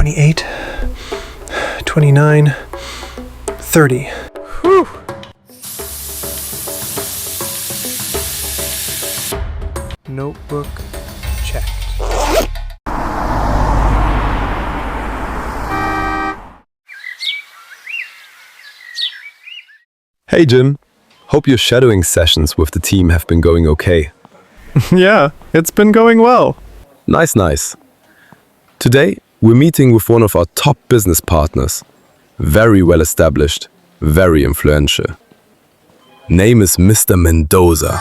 28, 29, 30. Whew. Notebook checked. Hey Jim, hope your shadowing sessions with the team have been going okay. Yeah, it's been going well. Nice. Today, we're meeting with one of our top business partners. Very well established, very influential. Name is Mr. Mendoza.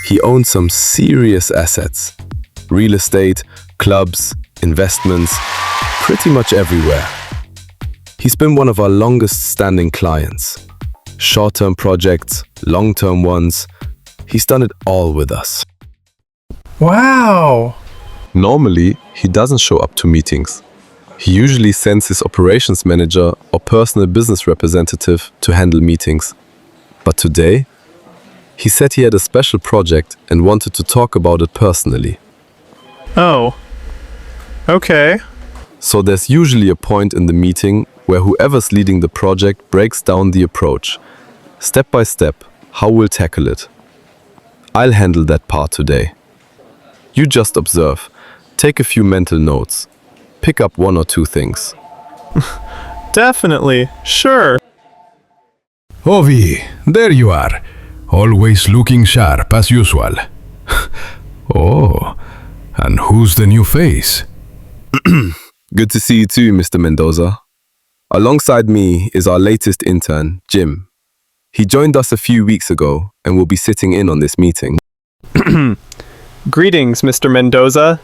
He owns some serious assets. Real estate, clubs, investments, pretty much everywhere. He's been one of our longest standing clients. Short-term projects, long-term ones. He's done it all with us. Wow. Normally, he doesn't show up to meetings. He usually sends his operations manager or personal business representative to handle meetings. But today, he said he had a special project and wanted to talk about it personally. Oh. Okay. So there's usually a point in the meeting where whoever's leading the project breaks down the approach, step by step, how we'll tackle it. I'll handle that part today. You just observe, take a few mental notes, pick up one or two things. Definitely. Sure. Ovi, there you are. Always looking sharp as usual. Oh, and who's the new face? Good to see you too, Mr. Mendoza. Alongside me is our latest intern, Jim. He joined us a few weeks ago and will be sitting in on this meeting. Greetings, Mr. Mendoza.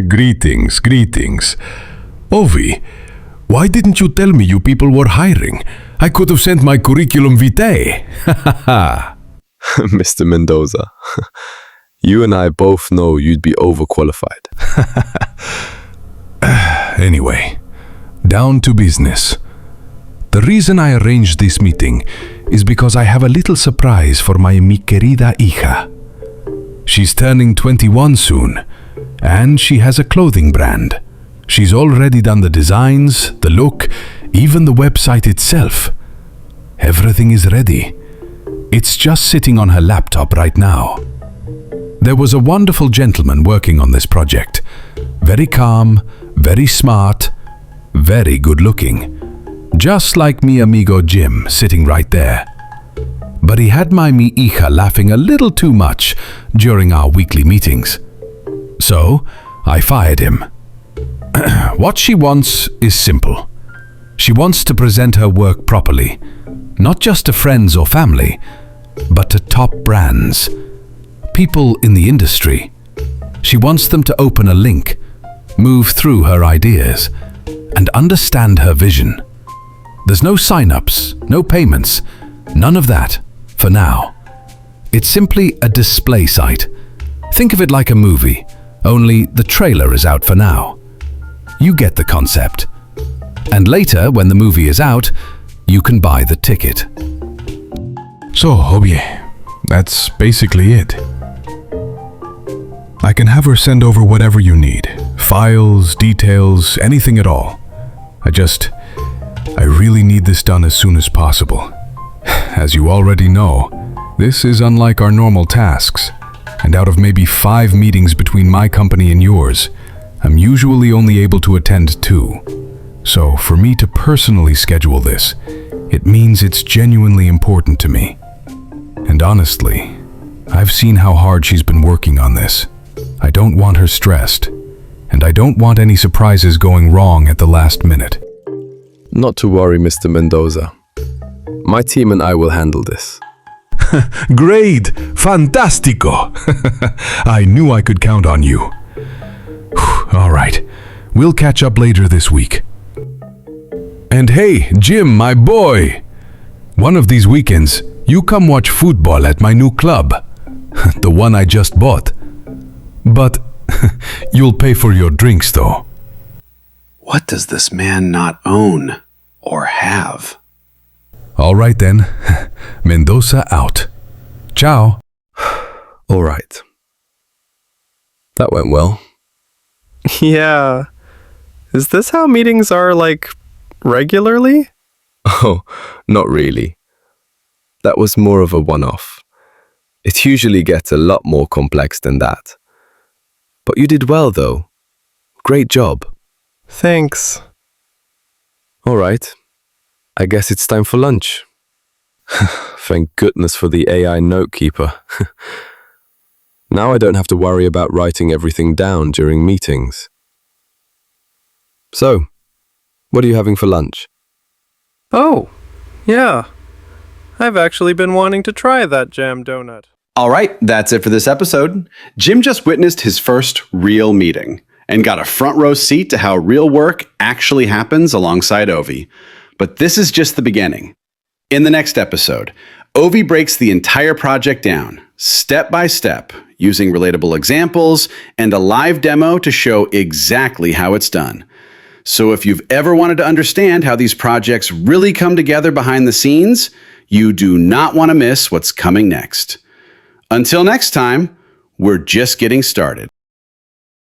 Greetings. Ovi, why didn't you tell me you people were hiring? I could have sent my curriculum vitae. Mr. Mendoza, you and I both know you'd be overqualified. Anyway, down to business. The reason I arranged this meeting is because I have a little surprise for my mi querida hija. She's turning 21 soon, and she has a clothing brand. She's already done the designs, the look, even the website itself. Everything is ready. It's just sitting on her laptop right now. There was a wonderful gentleman working on this project. Very calm, very smart, very good looking. Just like mi amigo Jim sitting right there. But he had my mi hija laughing a little too much during our weekly meetings. So, I fired him. What she wants is simple. She wants to present her work properly, not just to friends or family, but to top brands, people in the industry. She wants them to open a link, move through her ideas, and understand her vision. There's no sign-ups, no payments, none of that, for now. It's simply a display site. Think of it like a movie, only the trailer is out for now. You get the concept. And later, when the movie is out, you can buy the ticket. So, Obi, that's basically it. I can have her send over whatever you need. Files, details, anything at all. I really need this done as soon as possible. As you already know, this is unlike our normal tasks, and out of maybe 5 meetings between my company and yours, I'm usually only able to attend 2. So for me to personally schedule this, it means it's genuinely important to me. And honestly, I've seen how hard she's been working on this. I don't want her stressed, and I don't want any surprises going wrong at the last minute. Not to worry, Mr. Mendoza. My team and I will handle this. Great! Fantastico! I knew I could count on you. All right, we'll catch up later this week. And hey, Jim, my boy! One of these weekends, you come watch football at my new club. The one I just bought. But you'll pay for your drinks, though. What does this man not own or have? All right then. Mendoza out. Ciao. All right. That went well. Yeah. Is this how meetings are, like, regularly? Oh, not really. That was more of a one-off. It usually gets a lot more complex than that. But you did well, though. Great job. Thanks. All right. I guess it's time for lunch. Thank goodness for the AI note keeper. Now I don't have to worry about writing everything down during meetings. So, what are you having for lunch? Oh, yeah. I've actually been wanting to try that jam donut. All right, that's it for this episode. Jim just witnessed his first real meeting and got a front row seat to how real work actually happens alongside Ovi. But this is just the beginning. In the next episode, Ovi breaks the entire project down, step by step, using relatable examples and a live demo to show exactly how it's done. So if you've ever wanted to understand how these projects really come together behind the scenes, you do not want to miss what's coming next. Until next time, we're just getting started.